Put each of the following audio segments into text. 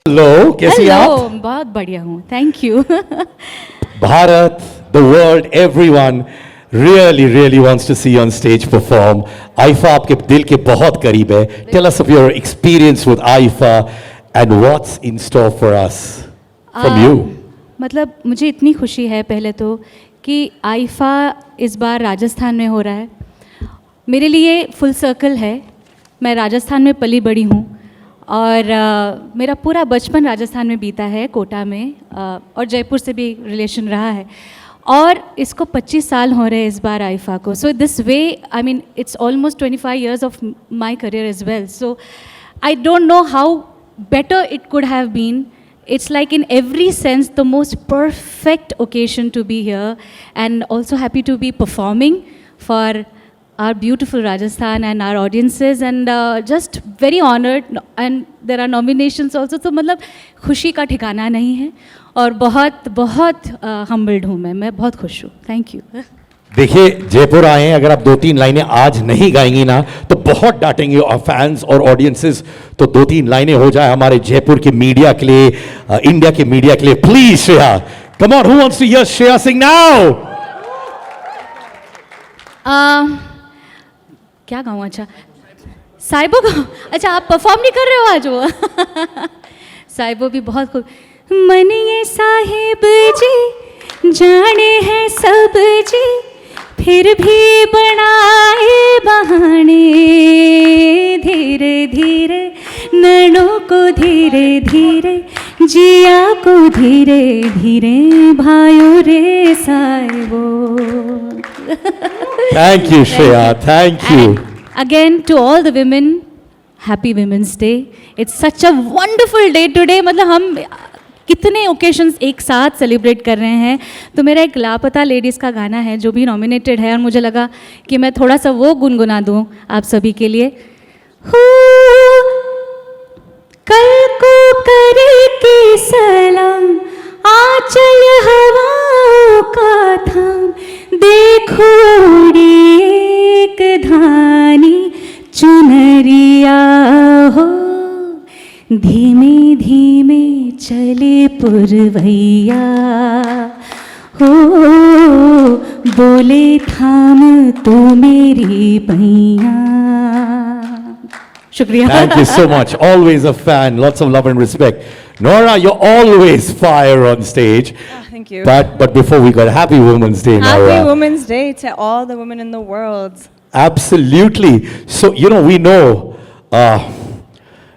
Hello, कैसी हैं hello, आप? बहुत बढ़िया हूँ, thank you. Bharat, the world, everyone really, really wants to see you on stage perform. IIFA आपके दिल के बहुत करीब है. Tell us of your experience with IIFA and what's in store for us from you. मतलब मुझे इतनी खुशी है पहले तो कि आइफा इस बार राजस्थान में हो रहा है। मेरे लिए फुल सर्कल है। मैं राजस्थान में पली बड़ी हूँ और मेरा पूरा बचपन राजस्थान में बीता है, कोटा में, और जयपुर से भी रिलेशन रहा है। और इसको 25 साल हो रहे हैं इस बार आइफा को। So this way, I mean, it's almost 25 years of my career as well. So I don't know how better it could have been. It's like in every sense the most perfect occasion to be here, and also happy to be performing for our beautiful Rajasthan and our audiences, and just very honored, and there are nominations also. तो मतलब खुशी का ठिकाना नहीं है और बहुत बहुत humbled हूँ मैं बहुत खुश हूँ। Thank you. देखिए, जयपुर आए हैं, अगर आप 2-3 लाइनें आज नहीं गाएंगी ना तो बहुत डांटेंगे और फैंस और ऑडियंसेस। तो 2-3 लाइनें हो जाए हमारे जयपुर के मीडिया के लिए, इंडिया के मीडिया के लिए। Please Shreya, come on, who wants to hear Shreya sing now? क्या गाऊँ? अच्छा, साइबो गाऊँ? अच्छा, आप परफॉर्म नहीं कर रहे हो आज वो? साइबो भी बहुत खूब। मनिए साहिब जी जाने हैं सब जी, फिर भी बनाए बहाने, धीरे धीरे नैनों को धीरे धीरे, जिया को धीरे धीरे, भाइयों रे Saibo. Thank you, Shreya. Thank you. And again, to all the women, Happy Women's Day. It's such a wonderful day today. मतलब हम कितने ओकेशंस एक साथ सेलिब्रेट कर रहे हैं। तो मेरा एक लापता लेडीज़ का गाना है जो भी नॉमिनेटेड है, और मुझे लगा कि मैं थोड़ा सा वो गुनगुना दूँ आप सभी के लिए। कल को करे के सलाम, आंचल हवाओं का थाम, देखो उड़ी एक धानी चुनरिया हो, धीमे धीमे चले पुरवैया हो, बोले थाम तो मेरी पैया। शुक्रिया। Thank you so much. Always a fan. Lots of love and respect. Nora, you're always fire on stage. Thank you. But before we got Happy Women's Day, Happy Nora. Women's Day to all the women in the world. Absolutely. So, we know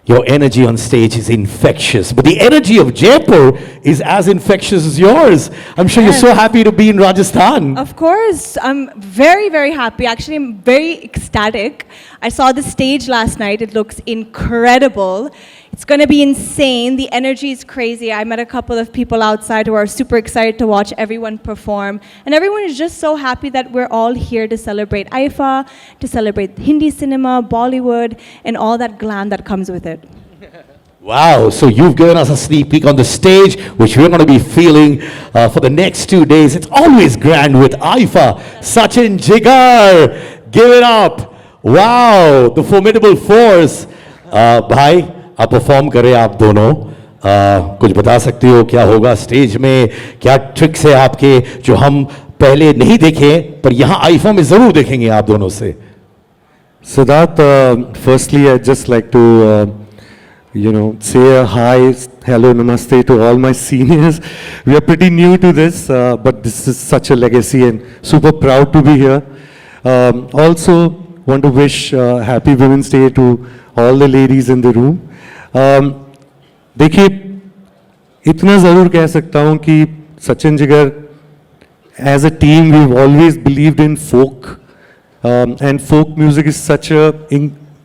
your energy on stage is infectious, but the energy of Jaipur is as infectious as yours. I'm sure you're so happy to be in Rajasthan. Of course, I'm very, very happy. Actually, I'm very ecstatic. I saw the stage last night. It looks incredible. It's going to be insane. The energy is crazy. I met a couple of people outside who are super excited to watch everyone perform. And everyone is just so happy that we're all here to celebrate AIFA, to celebrate Hindi cinema, Bollywood, and all that glam that comes with it. Wow, so you've given us a sneak peek on the stage, which we're going to be feeling for the next 2 days. It's always grand with AIFA. Sachin Jigar, give it up. Wow, the formidable force. Bhai, आप perform करें आप दोनों, कुछ बता सकते हो क्या होगा स्टेज में? क्या ट्रिक्स है आपके जो हम पहले नहीं देखे पर यहाँ आइफा में जरूर देखेंगे आप दोनों से? Siddharth, firstly, I'd just like to, say a hi, hello, namaste to all my seniors. We are pretty new to this, but this is such a legacy and super proud to be here. Also, want to wish Happy Women's Day to all the ladies in the room. देखिए, इतना ज़रूर कह सकता हूँ कि Sachin Jigar, as a team, we've always believed in folk. And folk music is such a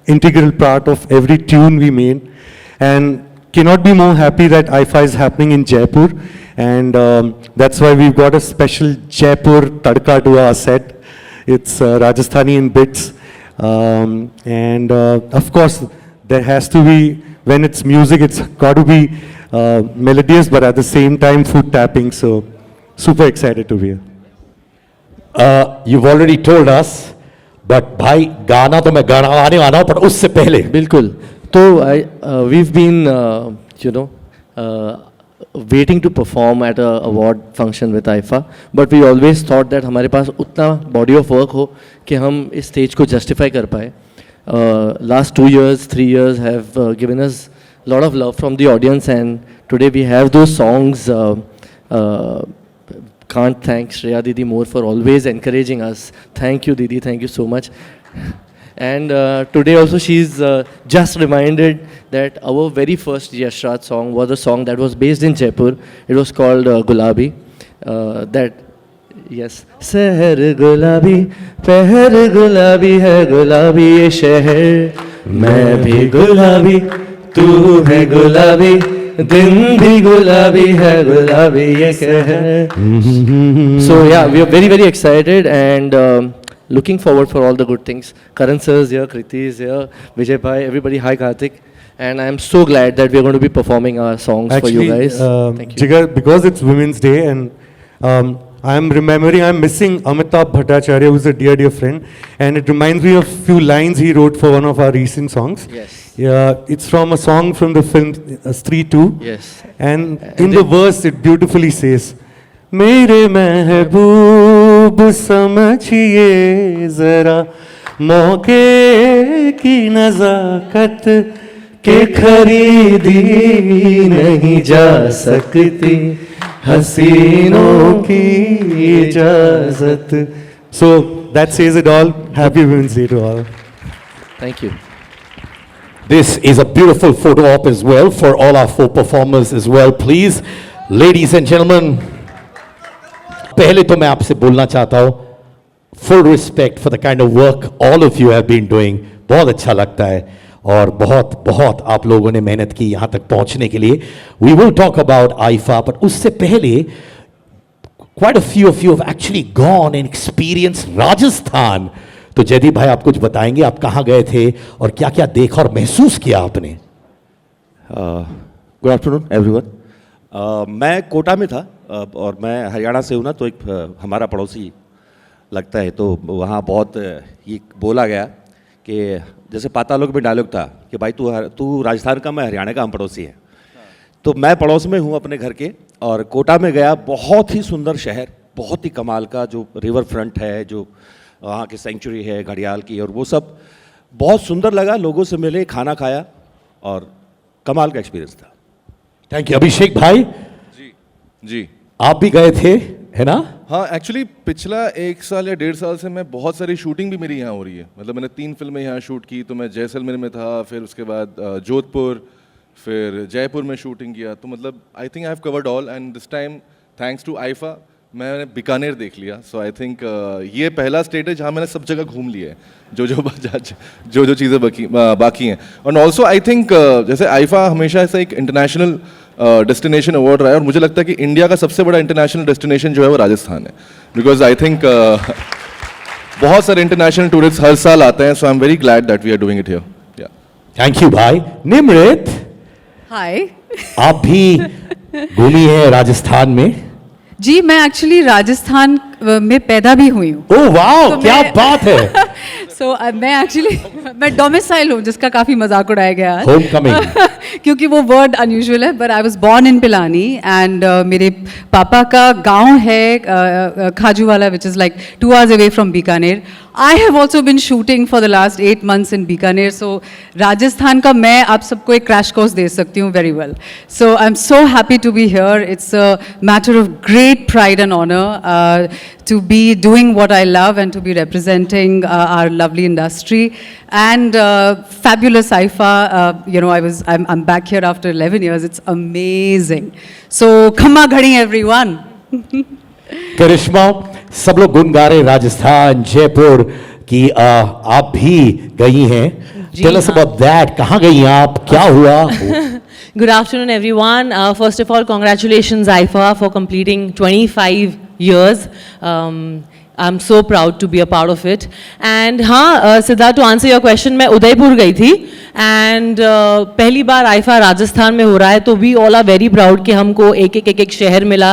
integral part of every tune we made, and cannot be more happy that AIFA is happening in Jaipur, and that's why we've got a special Jaipur tadka to our set. It's Rajasthani in bits, and of course there has to be, when it's music, it's got to be melodious, but at the same time foot tapping. So super excited to be here. You've already told us, but भाई गाना तो मैं गाना आने वाला हूँ, पर उससे पहले बिल्कुल। तो we've been waiting to perform at a award function with IFA, but we always thought that हमारे पास उतना body of work हो कि हम इस stage को justify कर पाए. Last 2 years, 3 years have given us a lot of love from the audience, and today we have those songs. Can't thank Shreya Didi more for always encouraging us. Thank you, Didi. Thank you so much. And today also she's just reminded that our very first Yash Raj song was a song that was based in Jaipur. It was called Gulabi. That yes. Seher Gulabi, peher Gulabi hai Gulabi ye sheher. मैं भी गुलाबी, तू है गुलाबी, दिन भी गुलाबी है गुलाबी ये कहर. So yeah, we are very very excited and looking forward for all the good things. Karan sir is here, Kriti is here, Vijay bhai, everybody. Hi Karthik, and I am so glad that we are going to be performing our songs for you guys. Thank you. Jigar, because it's Women's Day and I'm missing Amitabh Bhattacharya, who's a dear friend, and it reminds me of a few lines he wrote for one of our recent songs. Yes. Yeah, it's from a song from the film Stree 2. Yes. And in the verse it beautifully says, मेरे महबूब समझिए जरा मौके की नजाकत के खरीदी नहीं जा सकती हसीनों की इजाजत. So that says it all. Happy Women's Day to all. Thank you. This is a beautiful photo op as well for all our 4 performers as well. Please, ladies and gentlemen, पहले तो मैं आपसे बोलना चाहता हूँ, full respect for the kind of work all of you have been doing. बहुत अच्छा लगता है और बहुत बहुत आप लोगों ने मेहनत की यहाँ तक पहुँचने के लिए. We will talk about IFA, but उससे पहले quite a few of you have actually gone and experienced Rajasthan. तो जयदीप भाई आप कुछ बताएंगे, आप कहाँ गए थे और क्या क्या देखा और महसूस किया आपने? Good afternoon everyone. मैं कोटा में था और मैं हरियाणा से हूँ ना, तो एक हमारा पड़ोसी लगता है, तो वहाँ बहुत ये बोला गया कि जैसे पातालोक में डायलॉग था कि भाई तू राजस्थान का, मैं हरियाणा का, हम पड़ोसी हैं. तो मैं पड़ोस में हूँ अपने घर के, और कोटा में गया. बहुत ही सुंदर शहर, बहुत ही कमाल का, जो रिवर फ्रंट है, जो वहाँ की सेंचुरी है घड़ियाल की, और वो सब बहुत सुंदर लगा. लोगों से मिले, खाना खाया और कमाल का एक्सपीरियंस था. Thank you. अभिषेक भाई जी आप भी गए थे है ना? हाँ, एक्चुअली पिछला 1 साल या 1.5 साल से मैं बहुत सारी शूटिंग भी मेरी यहाँ हो रही है. मतलब मैंने 3 फिल्में यहाँ शूट की. तो मैं जैसलमेर में था, फिर उसके बाद जोधपुर, फिर जयपुर में शूटिंग किया. तो मतलब I think I have covered all, and this time thanks to IIFA मैंने बीकानेर देख लिया. सो आई थिंक ये पहला स्टेट है जहाँ मैंने सब जगह घूम लिया है, जो चीज़ें बाकी हैं. और ऑल्सो आई थिंक जैसे आईफा हमेशा ऐसा एक इंटरनेशनल डेस्टिनेशन अवार्ड रहा है, और मुझे लगता है कि इंडिया का सबसे बड़ा इंटरनेशनल डेस्टिनेशन जो है वो राजस्थान है. बिकॉज आई थिंक बहुत सारे इंटरनेशनल टूरिस्ट हर साल आते हैं. So I am very glad that we are doing it here. Thank you भाई. निमृत, हाय. आप भी घूमी है राजस्थान में? जी, मैं एक्चुअली राजस्थान में पैदा भी हुई हूँ. ओह वाओ, तो क्या मैं- बात है. सो मैं एक्चुअली मैं डोमिसाइल हूँ, जिसका काफ़ी मजाक उड़ाया गया आज. Homecoming. क्योंकि वो वर्ड अनयूजुअल है, but I was born in Pilani, and मेरे पापा का गांव है Khajuwala, which is like 2 hours away from Bikaner. I have also been shooting for the last 8 months in Bikaner, so Rajasthan का मैं आप सबको एक क्रैश कोर्स दे सकती हूँ very well. So I'm so happy to be here. It's a matter of great pride and honor to be doing what I love and to be representing our lovely industry. And fabulous IFA, I'm back here after 11 years. It's amazing. So Khamma Ghadi everyone. करिश्मा, सब लोग गुन गा रहे राजस्थान, जयपुर की, आप भी गई हैं. Tell us about that. कहाँ गई आप, क्या हुआ? Good afternoon, everyone. First of all, congratulations, IFA, for completing 25 years. I'm so proud to be a part of it. And हाँ, Siddharth, to answer your question, मैं उदयपुर गई थी. And पहली बार IFA राजस्थान में हो रहा है, तो we all are very proud कि हमको एक शहर मिला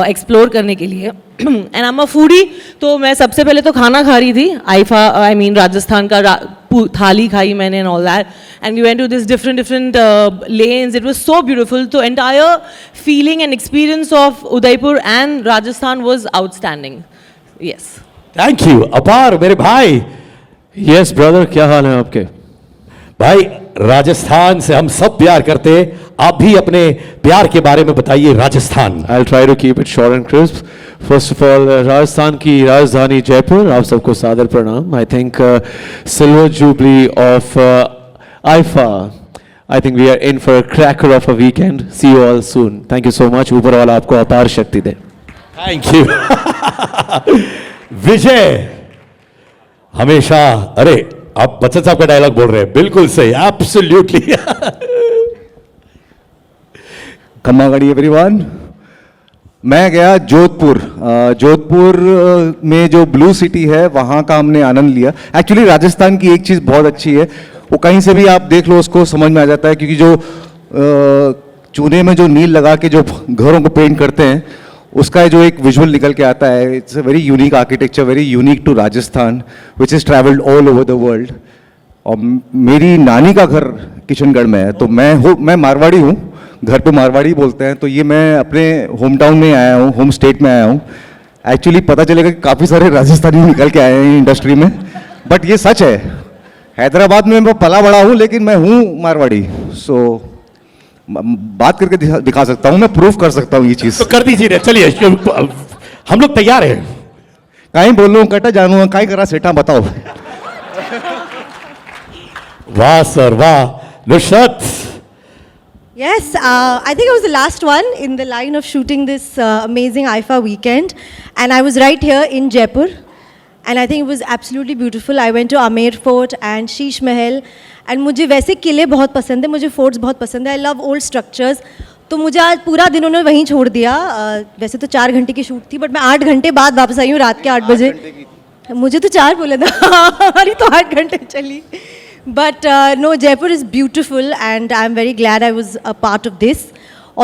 एक्सप्लोर करने के लिए. And I am a foodie, तो मैं सबसे पहले तो खाना खा रही थी, आईफा आई मीन राजस्थान का थाली खाई मैंने and all that, and we went to this different lanes. It was so beautiful. The entire feeling and experience of Udaipur and Rajasthan was outstanding. Yes. Thank you अपार मेरे भाई। Yes, brother, क्या हाल है आपके? भाई राजस्थान से हम सब प्यार करते हैं, आप भी अपने प्यार के बारे में बताइए Rajasthan. I'll try to keep it short and crisp. First of all, Rajasthan की राजधानी जयपुर, आप सबको सादर प्रणाम। I think silver jubilee of IFA. I think we are in for a cracker of a weekend. See you all soon. Thank you so much. ऊपर वाला आपको अपार शक्ति दे। Thank you. विजय हमेशा, अरे आप बच्चन साहब का डायलॉग बोल रहे हैं, बिल्कुल सही, एब्सोल्युटली। खम्मागढ़ी एवरीवन। मैं गया जोधपुर। जोधपुर में जो ब्लू सिटी है वहाँ का हमने आनंद लिया। एक्चुअली राजस्थान की एक चीज़ बहुत अच्छी है, वो कहीं से भी आप देख लो उसको समझ में आ जाता है, क्योंकि जो चूने में जो नील लगा के जो घरों को पेंट करते हैं उसका जो एक विजुअल निकल के आता है। It's a very unique architecture, very unique to Rajasthan which is travelled all over the world. और मेरी नानी का घर किशनगढ़ में है, तो मैं मारवाड़ी हूँ, घर पे मारवाड़ी बोलते हैं, तो ये मैं अपने होम टाउन में आया हूँ, होम स्टेट में आया हूँ। एक्चुअली पता चलेगा कि काफ़ी सारे राजस्थानी निकल के आए हैं इंडस्ट्री में, बट ये सच है। हैदराबाद में मैं पला बड़ा हूँ, लेकिन मैं हूँ मारवाड़ी। सो बात करके दिखा सकता हूँ, मैं प्रूफ कर सकता हूँ ये चीज़। तो कर दीजिए ना, चलिए हम लोग तैयार हैं। कहीं बोल रहा कटा जानू कहीं करा सेठा बताओ। वाह सर वाह। Nusrat, Yes, I think I was the last one in the line of shooting this amazing IFA weekend, and I was right here in Jaipur, and I think it was absolutely beautiful. I went to Amer Fort and Sheesh Mahal, and मुझे वैसे किले बहुत पसंद है, मुझे forts बहुत पसंद है। I love old structures. तो मुझे आज पूरा दिन उन्होंने वहीं छोड़ दिया। वैसे तो 4 घंटे की शूट थी, बट मैं 8 घंटे बाद वापस आई हूँ, रात के 8 बजे। मुझे तो 4 बोला था, हमारी तो 8 घंटे चली। But no, Jaipur is beautiful, and I'm very glad I was a part of this.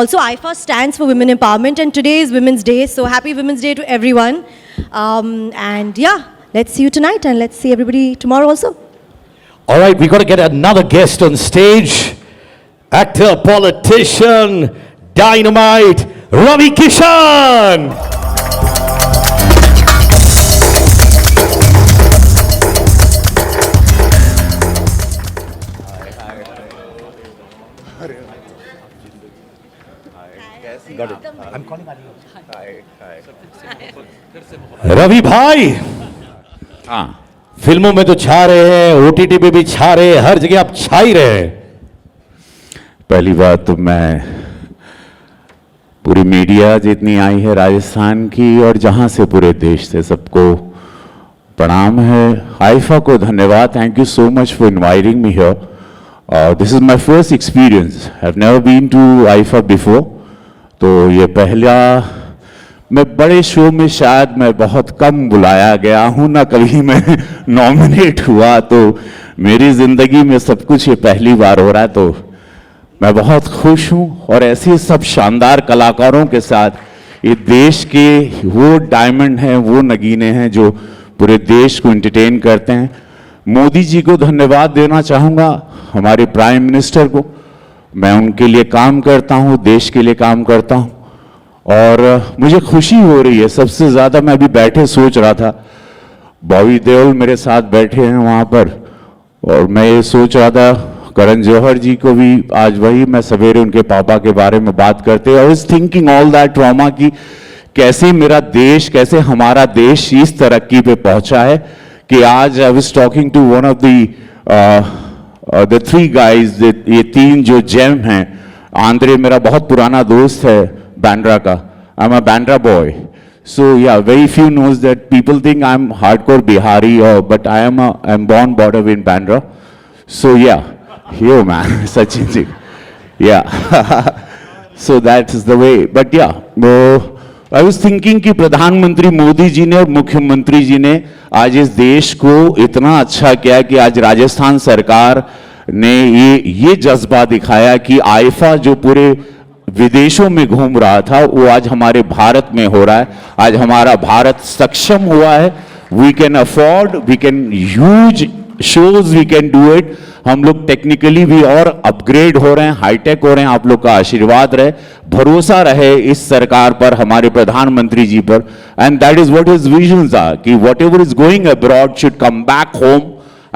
Also, IFA stands for Women Empowerment, and today is Women's Day, so happy Women's Day to everyone. And yeah, let's see you tonight, and let's see everybody tomorrow also. all right, we got to get another guest on stage. Actor, politician, dynamite, Ravi Kishan. Ravi भाई, हाँ, फिल्मों में तो छा रहे हैं, OTT पे भी छा रहे हैं, हर जगह आप छा ही रहे हैं। पहली बात तो मैं पूरी मीडिया जितनी आई है राजस्थान की और जहाँ से पूरे देश से सबको प्रणाम है। आईफा को धन्यवाद, thank you so much for inviting me here. This is my first experience, I have never been to IIFA before. तो ये पहला, मैं बड़े शो में शायद मैं बहुत कम बुलाया गया हूँ ना, कभी मैं नॉमिनेट हुआ, तो मेरी ज़िंदगी में सब कुछ ये पहली बार हो रहा है, तो मैं बहुत खुश हूँ। और ऐसे सब शानदार कलाकारों के साथ ये देश के वो डायमंड हैं, वो नगीने हैं जो पूरे देश को एंटरटेन करते हैं। मोदी जी को धन्यवाद देना चाहूँगा, हमारे प्राइम मिनिस्टर को। मैं उनके लिए काम करता हूँ, देश के लिए काम करता हूँ, और मुझे खुशी हो रही है। सबसे ज़्यादा मैं अभी बैठे सोच रहा था, बॉबी देओल मेरे साथ बैठे हैं वहाँ पर, और मैं ये सोच रहा था करण जौहर जी को भी आज वही मैं सवेरे उनके पापा के बारे में बात करते, I was thinking all that trauma की कैसे मेरा देश, कैसे हमारा देश इस तरक्की पे पहुंचा है कि आज I was talking to one of the 3 guys, ये 3 जो जेम हैं। आंद्रे मेरा बहुत पुराना दोस्त है बैंड्रा का, I am a Bandra boy, so yeah, very few knows that people think I'm hardcore Bihari, but I am born brought up in Bandra. So yeah, yo man, Sachin ji, yeah. So that is the way. But yeah, I was thinking कि प्रधानमंत्री मोदी जी ने और मुख्यमंत्री जी ने आज इस देश को इतना अच्छा किया कि आज राजस्थान सरकार ने ये जज्बा दिखाया कि आईफा जो पूरे विदेशों में घूम रहा था वो आज हमारे भारत में हो रहा है। आज हमारा भारत सक्षम हुआ है। We can afford, we can huge shows, we can do it. हम लोग टेक्निकली भी और अपग्रेड हो रहे हैं, हाईटेक हो रहे हैं। आप लोग का आशीर्वाद रहे, भरोसा रहे इस सरकार पर, हमारे प्रधानमंत्री जी पर। And that is what his visions are कि whatever is going abroad should come back home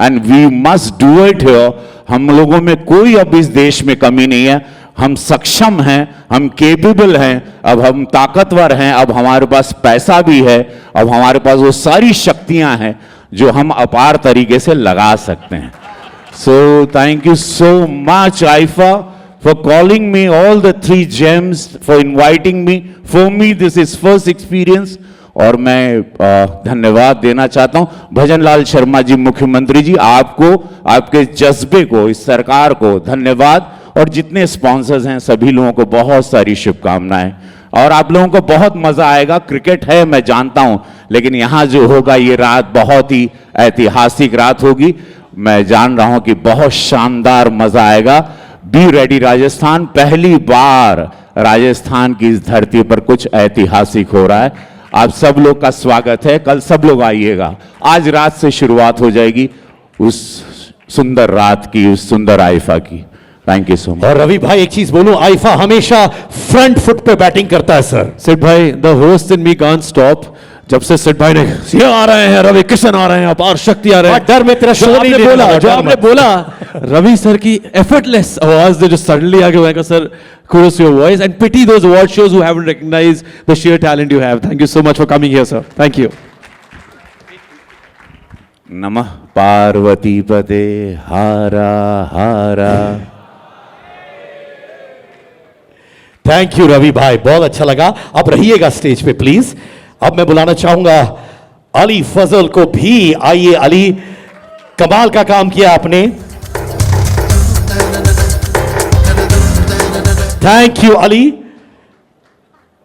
and we must do it here. हम लोगों में कोई अब इस देश में कमी नहीं है। हम सक्षम हैं, हम केपेबल हैं, अब हम ताकतवर हैं, अब हमारे पास पैसा भी है, अब हमारे पास वो सारी शक्तियां हैं जो हम अपार तरीके से लगा सकते हैं। So thank you so much, Aifa, for calling me all the 3 gems, for inviting me. For me, this is first experience. और मैं धन्यवाद देना चाहता हूं भजन लाल शर्मा जी, मुख्यमंत्री जी, आपको, आपके जज्बे को, इस सरकार को धन्यवाद। और जितने स्पॉन्सर्स हैं सभी लोगों को बहुत सारी शुभकामनाएं। और आप लोगों को बहुत मजा आएगा। क्रिकेट है मैं जानता हूं, लेकिन यहां जो होगा ये रात बहुत ही ऐतिहासिक रात होगी। मैं जान रहा हूं कि बहुत शानदार मजा आएगा। Be ready Rajasthan. पहली बार राजस्थान की इस धरती पर कुछ ऐतिहासिक हो रहा है। आप सब लोग का स्वागत है। कल सब लोग आइएगा। आज रात से शुरुआत हो जाएगी उस सुंदर रात की, उस सुंदर आइफा की। Thank you so much. और रवि भाई एक चीज बोलूं, आइफा हमेशा फ्रंट फुट पे बैटिंग करता है सर। सिड भाई, the host in me can't stop. जब से सिड भाई ने ये आ रहे हैं, रवि किशन आ रहे हैं, अपार शक्ति आ रहे हैं, डर में तेरा शो नहीं आपने बोला, लेना, जो आपने बोला रवि सर की एफर्टलेस आवाज जो सडनली आगे हुआ sir, kudos to your voice and pity those award shows who haven't recognized the sheer talent you have. Thank you so much for coming here, sir. Thank you. नमः पार्वती पते हारा हारा। Thank you Ravi भाई, बहुत अच्छा लगा। अब रहिएगा स्टेज पे प्लीज। अब मैं बुलाना चाहूंगा अली फजल को भी। आइए अली, कमाल का काम किया आपने। Thank you Ali.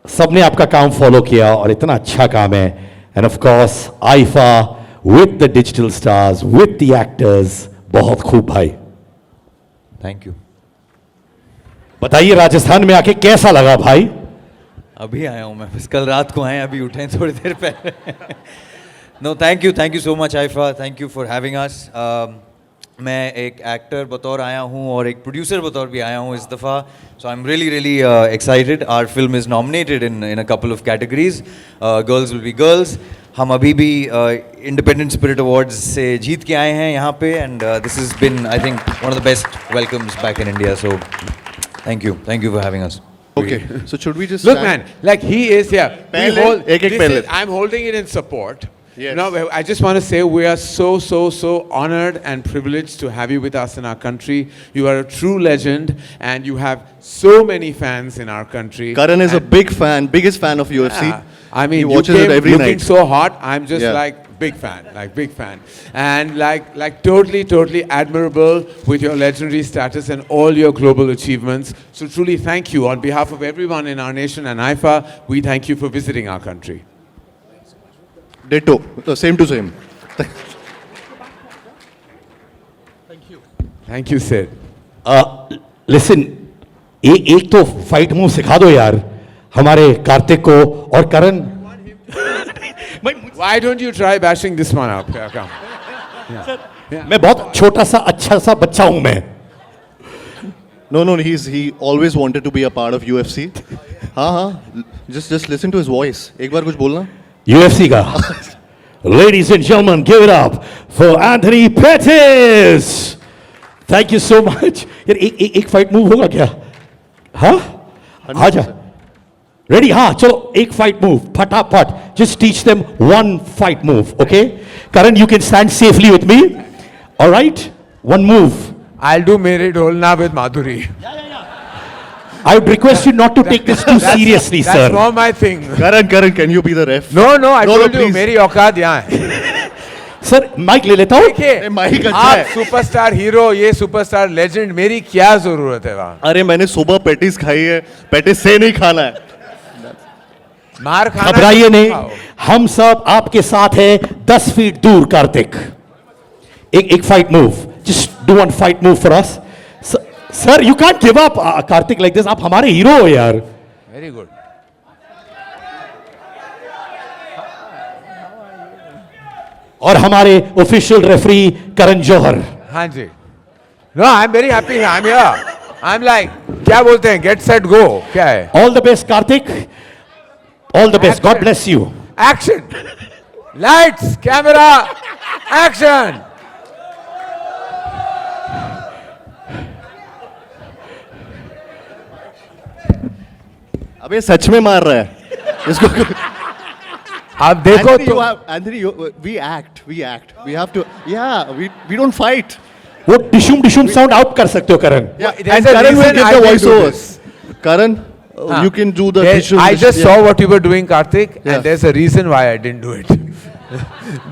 सबने आपका काम फॉलो किया और इतना अच्छा काम है। End of course IIFA with the digital stars, with the actors. बहुत खूब भाई, थैंक यू। बताइए राजस्थान में आके कैसा लगा भाई? अभी आया हूँ मैं, बस कल रात को आए, अभी उठे थोड़ी देर पहले। No thank you so much IIFA, thank you for having us. मैं एक एक्टर बतौर आया हूँ और एक प्रोड्यूसर बतौर भी आया हूँ इस दफ़ा। So I am really excited. Our film is nominated in a couple of categories. Girls will be girls. हम अभी भी इंडिपेंडेंट स्पिरिट अवार्ड्स से जीत के आए हैं यहाँ पे, and this is been I think one of the best welcomes back in India. So thank you for having us. Okay, so should we just look, man? Like he is, yeah. I'm holding it in support. Yes. No, I just want to say we are so honored and privileged to have you with us in our country. You are a true legend, and you have so many fans in our country. Karan is a big fan, biggest fan of UFC. I mean, he watches it every looking night. So hot. I'm just like big fan, and like totally admirable with your legendary status and all your global achievements. So truly, thank you on behalf of everyone in our nation and IFA. We thank you for visiting our country. Ditto. So same to same. Thank you, Sid. Listen, एक तो fight move सिखा दो यार हमारे कार्तिक को। और करण, Why don't you try bashing this one up? Yeah, come. Yeah. मैं बहुत छोटा सा अच्छा सा बच्चा हूं मैं। No, he always wanted to be a part of UFC. हाँ, just listen to his voice. एक बार कुछ बोलना। UFC का। Ladies and gentlemen, give it up for Anthony Pettis. Thank you so much. यार एक फाइट मूव होगा क्या? हाँ, आ जा। रेडी? हाँ, चलो एक फाइट मूव फटाफट। Just teach them one fight move, okay? Karan, you can stand safely with me, alright? One move. I'll do Mere Dholna with Madhuri. I would request you not to take this too seriously, sir. That's not my thing. Karan, can you be the ref? No, I told you, please. मेरी औकात यहाँ है। Sir mic ले लेता हूँ। देखिए, mic अच्छा आप है। सुपरस्टार हीरो, ये सुपरस्टार लेजेंड, मेरी क्या जरूरत है वहाँ? अरे मैंने सुबह पैटीज खाई है, पैटीज से नहीं खाना है। मार खाना। घबराइए नहीं, हम सब आपके साथ हैं 10 फीट दूर। कार्तिक, एक fight move, just do one fight move for us. Sir you can't give up Kartik like this, आप हमारे हीरो हो यार. Very good. और हमारे ऑफिशियल रेफरी करण जौहर. हाँ जी. No I am very happy. I am here. I am like क्या बोलते हैं, गेट सेट गो. क्या है? All the best Kartik, all the best, God bless you. Action. Lights camera action. अबे सच में मार रहा है इसको. आप देखो तो. Anthony, we act. We have to. Yeah, we don't fight. वो डिशुम डिशुम साउंड आउट कर सकते हो करण. Yeah, There's and a Karan will reason give I the can do voiceovers. this. Karan, you can do the visual. I just yeah. saw what you were doing, Karthik, Yeah. and there's a reason why I didn't do it.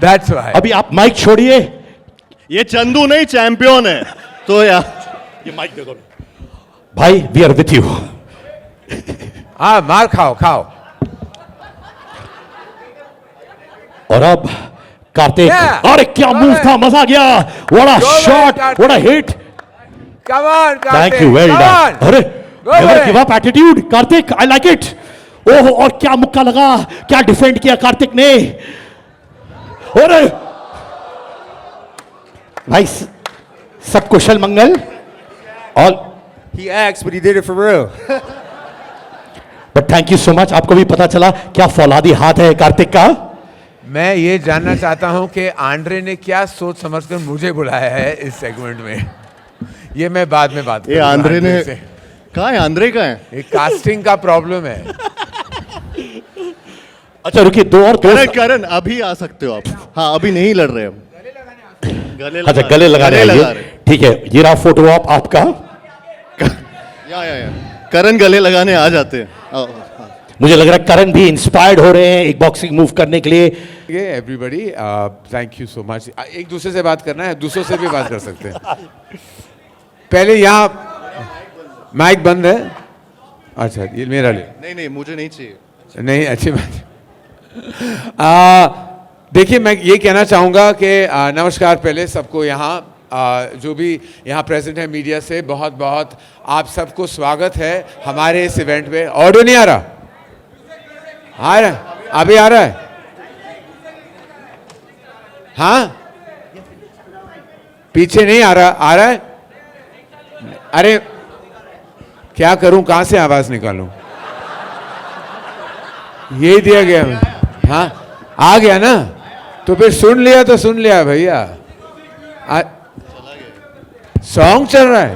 That's why. अभी आप mic छोड़िए. ये चंदू नहीं champion है तो यार. ये mic दे दो भाई. We are with you. हाँ, मार खाओ खाओ. और अब कार्तिक. Yeah. अरे क्या मूव था, मजा आ गया. What a Go ahead, shot, Karthik. What a hit. Come on, Karthik. Thank you, well Come done. on. अरे Go never ahead. Give up attitude Kartik, I like it. Oh, और क्या मुक्का लगा, क्या डिफेंड किया कार्तिक ने. अरे भाई सब कुशल मंगल. All He acts, but he did it for real. But thank you so much. आपको भी पता चला क्या फौलादी हाथ है कार्तिक का. मैं ये जानना चाहता हूं कि आंद्रे ने क्या सोच समझकर मुझे बुलाया है इस सेगमेंट में. ये मैं बाद में बात ये करूंगा आंद्रे ने से. कहाँ है? आंद्रे कहाँ है? ये कास्टिंग का प्रॉब्लम है. अच्छा रुकिए, दो और करण दोस्त. करण अभी आ सकते हो आप. हाँ अभी नहीं लड़ रहे हम. गले अच्छा गले लगा रहे लगा हैं. ठीक है, ये रहा फोटो ऑप आपका. या करण गले लगाने आ जाते हैं. आओ, हाँ. मुझे लग रहा है करण भी इंस्पायर्ड हो रहे हैं एक बॉक्सिंग मूव करने के लिए. Everybody thank you so much. एक दूसरे से बात करना है, दूसरों से भी बात कर सकते हैं. पहले यहाँ माइक बंद है. अच्छा ये मेरा ले. नहीं मुझे नहीं चाहिए. नहीं, अच्छी बात. देखिए मैं ये कहना चाहूँगा कि नमस्कार पहले सबको यहाँ जो भी यहाँ प्रेजेंट है मीडिया से, बहुत बहुत आप सबको स्वागत है हमारे इस इवेंट में. ऑडियो नहीं आ रहा? आ रहा है? अभी आ रहा है? हाँ, पीछे नहीं आ रहा? आ रहा है? अरे क्या करूं, कहां से आवाज निकालूं? यही दिया गया. हाँ आ गया ना, तो फिर सुन लिया तो सुन लिया भैया. सॉन्ग चल रहा है.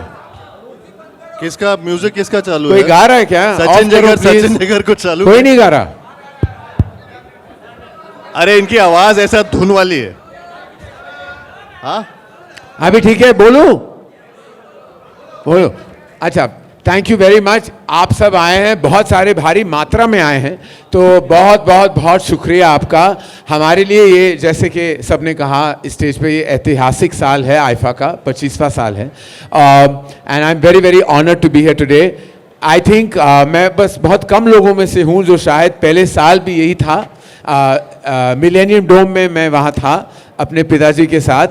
किसका म्यूजिक किसका चालू कोई है? गा रहा है क्या? सचिन जगर कुछ चालू. कोई नहीं गा रहा. अरे इनकी आवाज ऐसा धुन वाली है. हाँ अभी ठीक है, बोलो बोलो. अच्छा थैंक यू वेरी मच. आप सब आए हैं, बहुत सारे भारी मात्रा में आए हैं, तो बहुत बहुत बहुत शुक्रिया आपका. हमारे लिए ये, जैसे कि सबने कहा स्टेज पे, ये ऐतिहासिक साल है. आईफा का 25वां साल है. And I am very very honoured to be here today. I think मैं बस बहुत कम लोगों में से हूँ जो शायद पहले साल भी यही था. मिलेनियम डोम में मैं वहाँ था अपने पिताजी के साथ.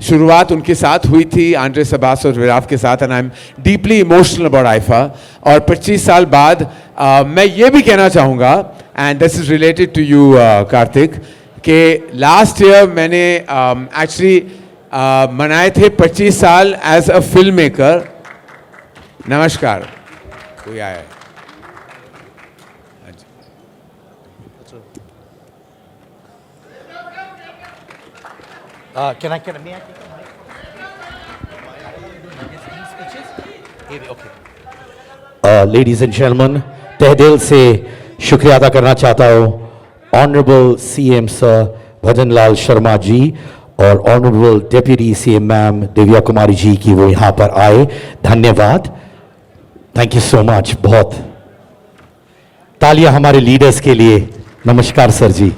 शुरुआत उनके साथ हुई थी, आंद्रे सबास और विराफ के साथ. And I am deeply emotional about IIFA. और 25 साल बाद मैं ये भी कहना चाहूँगा, and this is related to you Kartik, कि लास्ट ईयर मैंने एक्चुअली मनाए थे 25 साल एज अ फिल्म मेकर. नमस्कार. कोई आया है? Can I may I Ladies and gentlemen, तहे दिल से शुक्रिया अदा करना चाहता हूँ honourable CM sir Bhajan Lal Sharma ji और honourable deputy CM ma'am Divya Kumari ji की वो यहाँ पर आए. धन्यवाद. Thank you so much. बहुत तालियां हमारे लीडर्स के लिए. नमस्कार sir ji.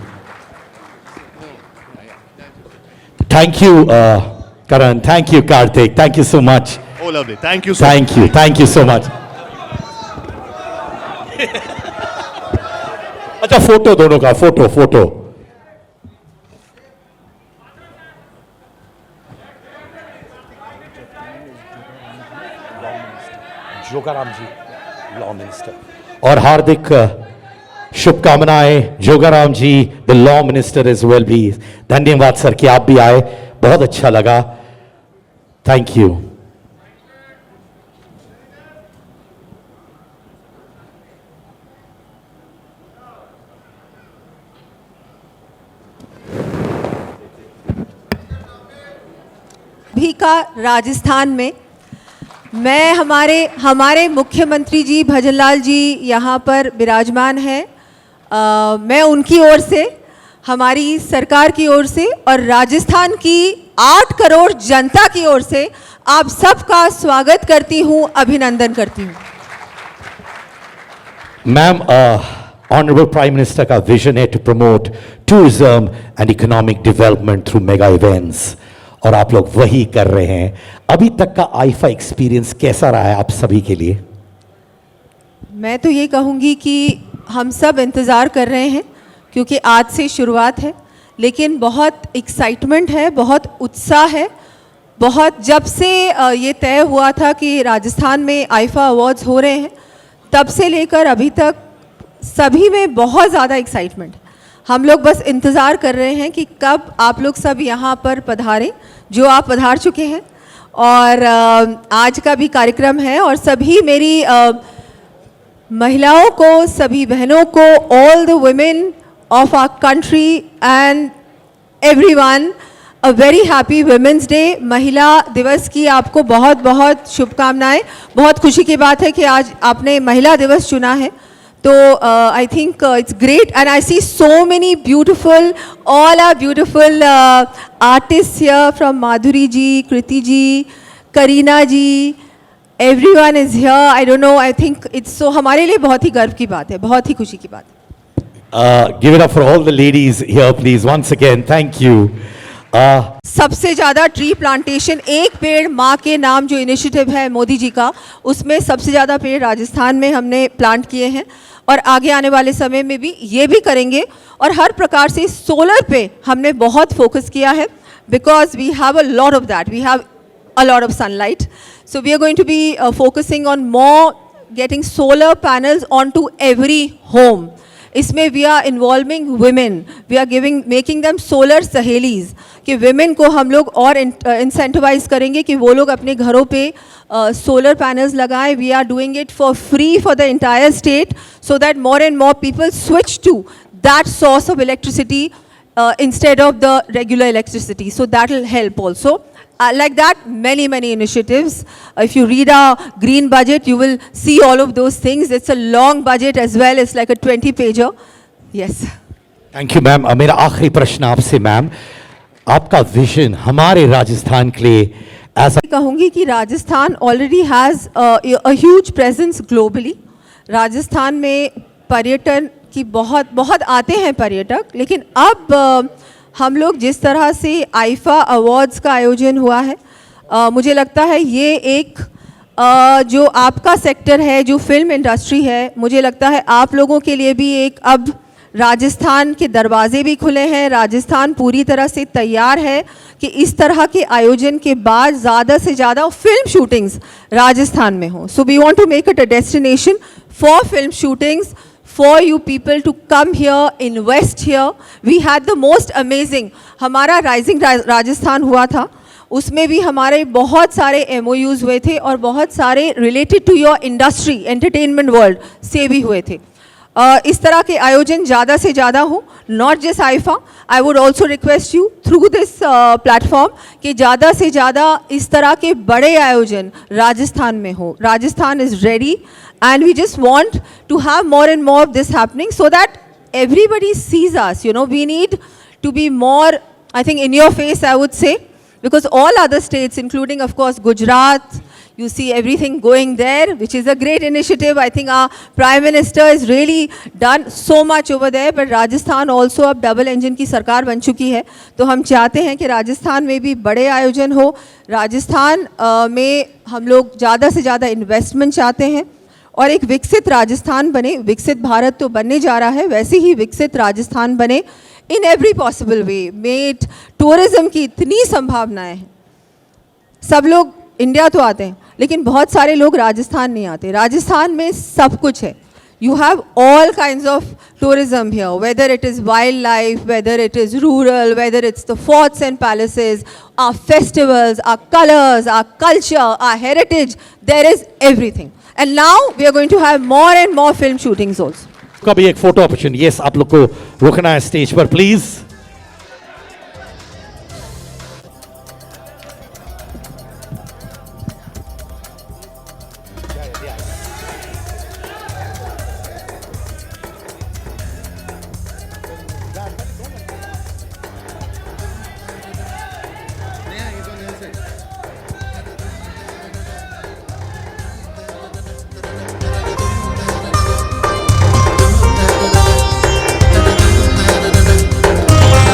Thank you, Karan. Thank you, Karthik. Thank you so much. Oh, lovely. Thank you so Thank you. Thank you so much. अच्छा फोटो दोनों का photo. Jogaram ji, law minister, और हार्दिक शुभकामनाएं Jogaram ji, the law minister as well भी। धन्यवाद sir कि आप भी आए, बहुत अच्छा लगा, थैंक यू। भी का राजस्थान में मैं हमारे मुख्यमंत्री जी भजनलाल जी यहाँ पर विराजमान हैं। मैं उनकी ओर से, हमारी सरकार की ओर से और राजस्थान की 8 करोड़ जनता की ओर से आप सबका स्वागत करती हूँ, अभिनंदन करती हूँ। मैम, ऑनरेबल प्राइम मिनिस्टर का विजन है to promote tourism and economic development through mega events, और आप लोग वही कर रहे हैं। अभी तक का आईफा एक्सपीरियंस कैसा रहा है आप सभी के लिए? मैं तो ये कहूँगी कि हम सब इंतज़ार कर रहे हैं क्योंकि आज से शुरुआत है, लेकिन बहुत एक्साइटमेंट है, बहुत उत्साह है, बहुत जब से ये तय हुआ था कि राजस्थान में आईफा अवार्ड्स हो रहे हैं तब से लेकर अभी तक सभी में बहुत ज़्यादा एक्साइटमेंट है। हम लोग बस इंतज़ार कर रहे हैं कि कब आप लोग सब यहाँ पर पधारें, जो आप पधार चुके हैं, और आज का भी कार्यक्रम है और सभी मेरी महिलाओं को, सभी बहनों को, all the women of our country and everyone, a very happy women's day. महिला दिवस की आपको बहुत बहुत शुभकामनाएं। बहुत खुशी की बात है कि आज आपने महिला दिवस चुना है, तो I think it's great and I see so many beautiful, all are beautiful artist here, from Madhuri ji, Kriti ji, Kareena ji, everyone is here. I don't know, I think it's so, हमारे लिए बहुत ही गर्व की बात है, बहुत ही खुशी की बात है। Give it up for all the ladies here please once again, thank you. सबसे ज़्यादा ट्री प्लांटेशन, एक पेड़ माँ के नाम जो इनिशिएटिव है मोदी जी का, उसमें सबसे ज़्यादा पेड़ राजस्थान में हमने प्लांट किए हैं और आगे आने वाले समय में भी ये भी करेंगे। और हर प्रकार से सोलर पे हमने बहुत फोकस किया है, because we have a lot of that, we have a lot of sunlight. So we are going to be focusing on more getting solar panels onto every home. इसमें we are involving women, we are making them solar सहेलीज, कि women को हम लोग और incentivize करेंगे कि वो लोग अपने घरों पे solar panels लगाएं. We are doing it for free for the entire state so that more and more people switch to that source of electricity instead of the regular electricity. So that will help also. Like that, many initiatives. If you read our green budget, you will see all of those things. It's a long budget as well. It's like a 20-pager. Yes. Thank you, ma'am. मेरा आखिरी प्रश्न आपसे ma'am, आपका vision हमारे राजस्थान के लिए ऐसा कहूँगी कि Rajasthan already has a huge presence globally. Rajasthan में पर्यटन की बहुत आते हैं पर्यटक, लेकिन अब हम लोग जिस तरह से आईफा अवार्ड्स का आयोजन हुआ है, मुझे लगता है ये एक जो आपका सेक्टर है, जो फिल्म इंडस्ट्री है, मुझे लगता है आप लोगों के लिए भी एक अब राजस्थान के दरवाजे भी खुले हैं। राजस्थान पूरी तरह से तैयार है कि इस तरह के आयोजन के बाद ज़्यादा से ज़्यादा फिल्म शूटिंग्स राजस्थान में हो। So we want to make it a destination for film shootings, for you people to come here, invest here. We had the most amazing, हमारा राइजिंग राजस्थान हुआ था, उसमें भी हमारे बहुत सारे MOUs हुए थे और बहुत सारे related to your industry, entertainment world से भी हुए थे। इस तरह के आयोजन ज़्यादा से ज़्यादा हो, not just IIFA. I would also request you through this platform कि ज़्यादा से ज़्यादा इस तरह के बड़े आयोजन राजस्थान में हो। Rajasthan is ready and we just want to have more and more of this happening so that everybody sees us. You know, we need to be more, I think, in your face, I would say, because all other states, including of course Gujarat, you see everything going there, which is a great initiative. I think our Prime Minister has really done so much over there, but Rajasthan also अब double engine की सरकार बन चुकी है, तो हम चाहते हैं कि राजस्थान में भी बड़े आयोजन हो। राजस्थान में हम लोग ज़्यादा से ज़्यादा इन्वेस्टमेंट चाहते हैं और एक विकसित राजस्थान बने। विकसित भारत तो बनने जा रहा है, वैसे ही विकसित राजस्थान बने in every possible way. Tourism की इतनी संभावनाएं हैं, सब लोग इंडिया तो आते हैं लेकिन बहुत सारे लोग राजस्थान नहीं आते. राजस्थान में सब कुछ है. You have all kinds of tourism here, whether it is wildlife, whether it is rural, whether it's the forts and palaces, our festivals, our colors, our culture, our heritage. There is everything. And now we are going to have more and more film shootings also. का भी एक photo opportunity. Yes, आप लोग को रुकना है stage पर please.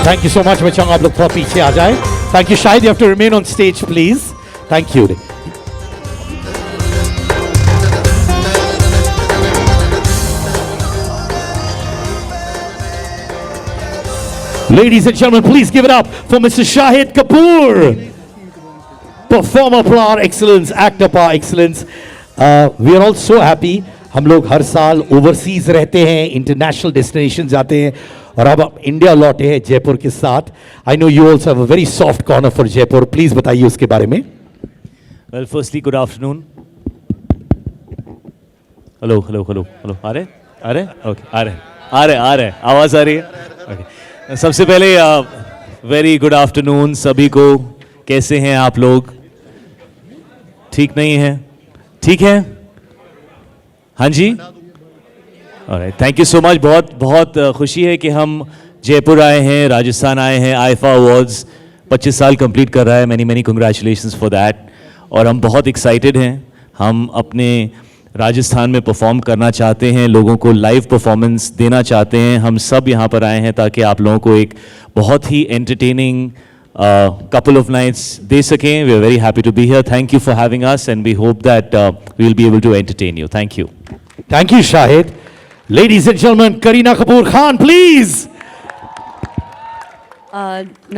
Thank you so much. मैं चाहूँगा आप लोग थोड़ा पीछे आ जाए. Thank you. Shahid, you have to remain on stage, please. Thank you. Ladies and gentlemen, please give it up for Mr. Shahid Kapoor. Performer par excellence, actor par excellence. We are all so happy. हम लोग हर साल overseas रहते हैं, international destination जाते हैं और अब India लौटे हैं जयपुर के साथ. I know you also have a very soft corner for Jaipur. Please बताइए उसके बारे में. Well, firstly good afternoon. Hello hello hello hello. आ रहे ओके, आ रहे आवाज़ आ रही है. ओके, सबसे पहले वेरी गुड आफ्टरनून सभी को. कैसे हैं आप लोग? ठीक नहीं है? ठीक है, हाँ जी. Alright, thank you so much. बहुत खुशी है कि हम जयपुर आए हैं, राजस्थान आए हैं. आईफा अवार्ड्स 25 साल कंप्लीट कर रहा है. Many congratulations for that. और हम बहुत एक्साइटेड हैं. हम अपने राजस्थान में परफॉर्म करना चाहते हैं, लोगों को लाइव परफॉर्मेंस देना चाहते हैं. हम सब यहाँ पर आए हैं ताकि आप लोगों को एक बहुत ही entertaining couple of nights de sake. We are very happy to be here. Thank you for having us and we hope that we will be able to entertain you. Thank you. Thank you, Shahid. Ladies and gentlemen, Kareena Kapoor Khan, please.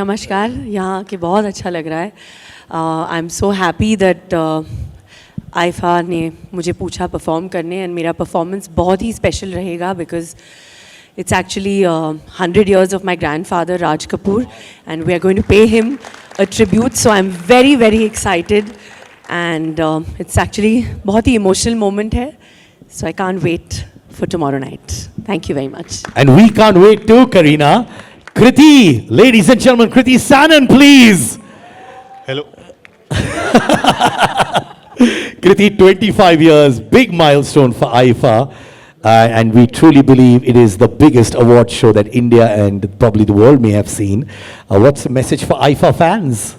नमस्कार. यहाँ के बहुत अच्छा लग रहा है. आई am so happy that IIFA ने मुझे पूछा परफॉर्म करने एंड मेरा परफॉर्मेंस बहुत ही स्पेशल रहेगा because it's actually 100 years of my grandfather Raj Kapoor and we are going to pay him a tribute, so I'm very very excited and it's actually बहुत ही emotional moment है, so I can't wait for tomorrow night. Thank you very much. And we can't wait too, Kareena. Kriti, ladies and gentlemen, Kriti Sanan, please. Hello. Kriti, 25 years, big milestone for AIFA. And we truly believe it is the biggest award show that India and probably the world may have seen. What's the message for AIFA fans?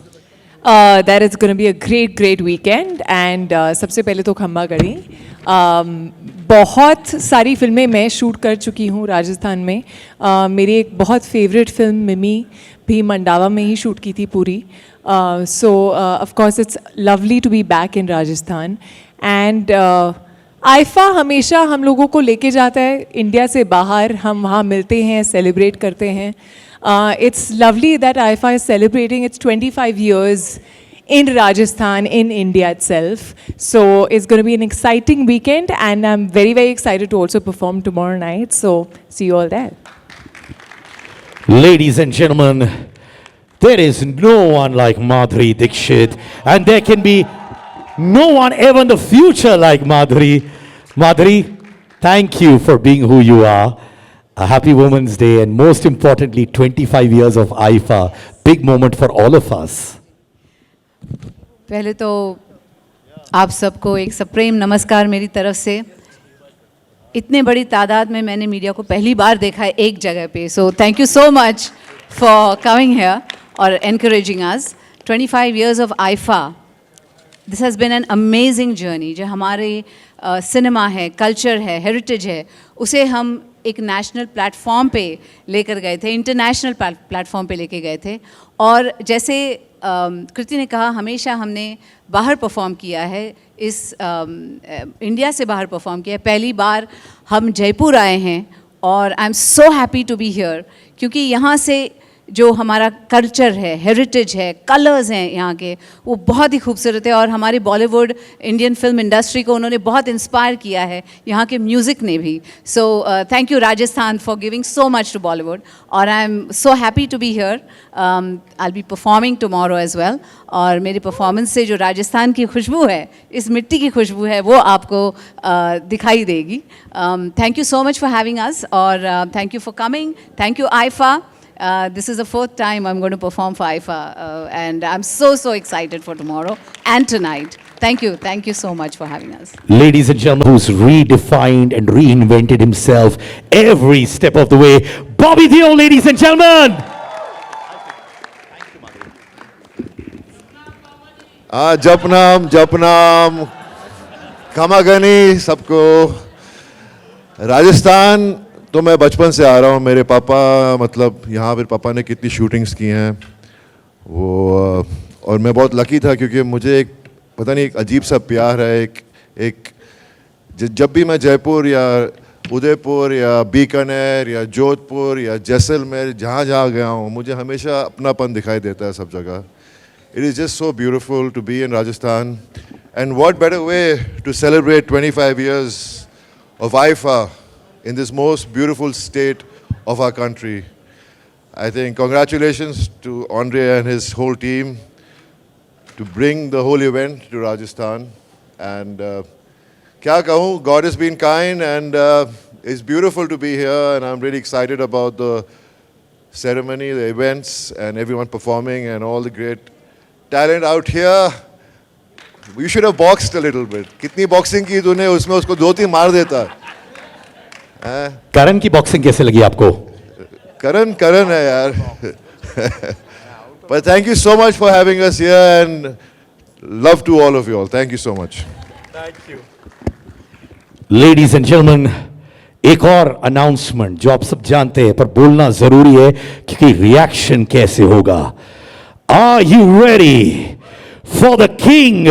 That it's going to be a great weekend and सबसे पहले तो खम्मा गढ़ी. बहुत सारी फिल्में मैं shoot कर चुकी हूँ राजस्थान में. मेरी एक बहुत फेवरेट फिल्म मिमी भी मंडावा में ही शूट की थी पूरी. So of course it's lovely to be back in Rajasthan and IIFA हमेशा हम लोगों को लेके जाता है इंडिया से बाहर. हम वहाँ मिलते हैं, सेलिब्रेट करते हैं. It's lovely that IIFA is celebrating it's 25 years in Rajasthan, in India itself. So it's going to be an exciting weekend and I'm very very excited to also perform tomorrow night. So see you all there. Ladies and gentlemen, there is no one like Madhuri Dixit and there can be no one ever in the future like Madhuri. Madhuri, thank you for being who you are. A happy Women's Day and most importantly 25 years of AIFA. Big moment for all of us. पहले तो आप सबको एक सप्रेम नमस्कार मेरी तरफ से. इतने बड़ी तादाद में मैंने मीडिया को पहली बार देखा है एक जगह पे. So thank you so much for coming here और encouraging us. 25 years of AIFA. This has been an amazing journey. जो हमारे सिनेमा है, कल्चर है, हेरिटेज है, उसे हम एक नेशनल प्लेटफॉर्म पे लेकर गए थे, इंटरनेशनल प्लेटफॉर्म पे लेके गए थे. और जैसे कृति ने कहा, हमेशा हमने बाहर परफॉर्म किया है, इस इंडिया से बाहर परफॉर्म किया है. पहली बार हम जयपुर आए हैं और I am so happy to be here क्योंकि यहाँ से जो हमारा कल्चर है, हेरिटेज है, कलर्स हैं यहाँ के, वो बहुत ही खूबसूरत है। और हमारी बॉलीवुड इंडियन फिल्म इंडस्ट्री को उन्होंने बहुत इंस्पायर किया है, यहाँ के म्यूज़िक ने भी। So thank you Rajasthan for giving so much to Bollywood, और I am so happy to be here. I will be performing tomorrow as well, और मेरी परफॉर्मेंस से जो राजस्थान की खुशबू है, इस मिट्टी की खुशबू है, वो आपको दिखाई देगी। Thank you so much for having us, और thank you for coming. Thank you IIFA. This is the fourth time I'm going to perform for IFA, and I'm so excited for tomorrow and tonight. Thank you so much for having us. Ladies and gentlemen, who's redefined and reinvented himself every step of the way, Bobby Deol, ladies and gentlemen. जपनाम खमागनी सबको। राजस्थान तो मैं बचपन से आ रहा हूँ। मेरे पापा मतलब यहाँ पर पापा ने कितनी शूटिंग्स की हैं वो, और मैं बहुत लकी था क्योंकि मुझे एक पता नहीं एक अजीब सा प्यार है एक जब भी मैं जयपुर या उदयपुर या बीकानेर या जोधपुर या जैसलमेर जहाँ जहाँ गया हूँ, मुझे हमेशा अपनापन दिखाई देता है सब जगह। It is just so beautiful to be in Rajasthan, and what better way to celebrate 25 years of IFA in this most beautiful state of our country. I think congratulations to Andre and his whole team to bring the whole event to Rajasthan. And kya kahun, God has been kind, and it's beautiful to be here, and I'm really excited about the ceremony, the events, and everyone performing, and all the great talent out here. You should have boxed a little bit. कितनी boxing की तूने, उसमें उसको 2-3 मार देता। करण की boxing कैसे लगी आपको? करण है यार। But thank you so much for having us here, and love to all of you all. Thank you so much. Thank you. Ladies and gentlemen, एक और अनाउंसमेंट जो आप सब जानते हैं पर बोलना जरूरी है क्योंकि रिएक्शन कैसे होगा। Are you ready for the king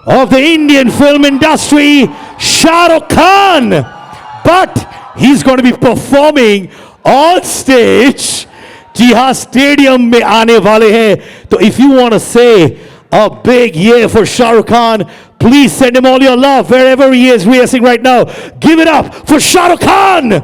of the Indian film industry, Shah Rukh Khan? But he's going to be performing on stage. जी हाँ, स्टेडियम में आने वाले हैं। तो if you want to say a big yeah for Shah Rukh Khan, please send him all your love wherever he is rehearsing right now. Give it up for Shah Rukh Khan.